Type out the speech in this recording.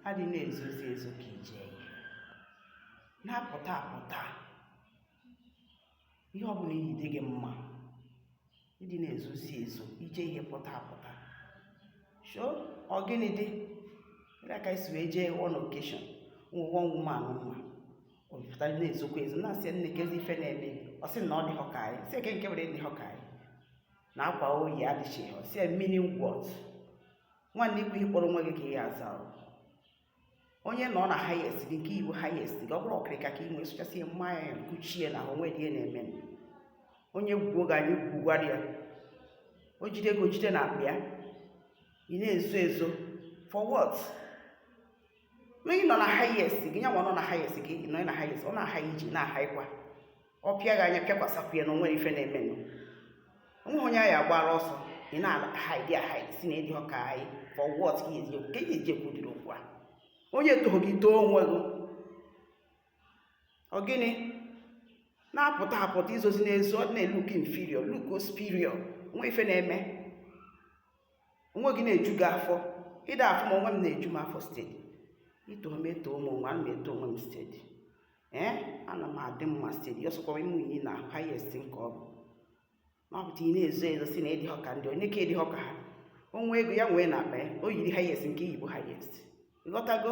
adị na-ezozi ezo ka ije ihe na-apụta apụta ihe ọ bụla iyi dị gị mma ịdị na-ezozi ezo ije ihe pụta apụta ọ gịnị dị ka isi wee jee one occasion one woman mma ọ pụta na-ezokwa ezo na-asị nne kezi ife na-eme ọ sị na ọ dịghọ ka anyị sị nke were dịghọ ka anyị na akwa oyi adịchighị ọ sị meaning what nwanne ikwu ihe kpọrọ onwe gị ka ihe aza onye nọ na highest gị nke Igbo highest gị ọ bụrụ ọkịrịka ka ị nwee sụchasị mmanya kuchie na onwe dị na-eme onye gwuo gị anyị gwugwarị ya o jide ego jide na akpa ya ị na-ezo ezo for what onye nọ na highest gị nyanwa nọ na highest gị nọ na highest ọ na-aha iji na-ahaikwa ọ pịa gị anya pịakwasapụ ya na onwere ife na-eme onwe onye anyị agbara ọsọ ị na-ahaidi ahaidi si na ịdịghọ ka anyị for what ka ihe eji ekwudiri okwu a onye toho gị too onwe gị ọ gịnị na-apụta apụta izozi n'ezo ọ na-look inferior look superior onwe ife na-eme onwe gị na-eju gị afọ ịda afọ ma onwe m na-eju m afọ steeti itoho m eto ụmụ nwa m eto onwe m steeti ana m adị mma steeti ọsọkwa ime unyi na highest nke ọ bụ n'ọpụta ị na-ezo ezo si na ịdịghọ ka ndị onye ka ịdịghọ ka ha onwe ego ya nwee na akpa ya o yiri highest nke Igbo highest ịghọtago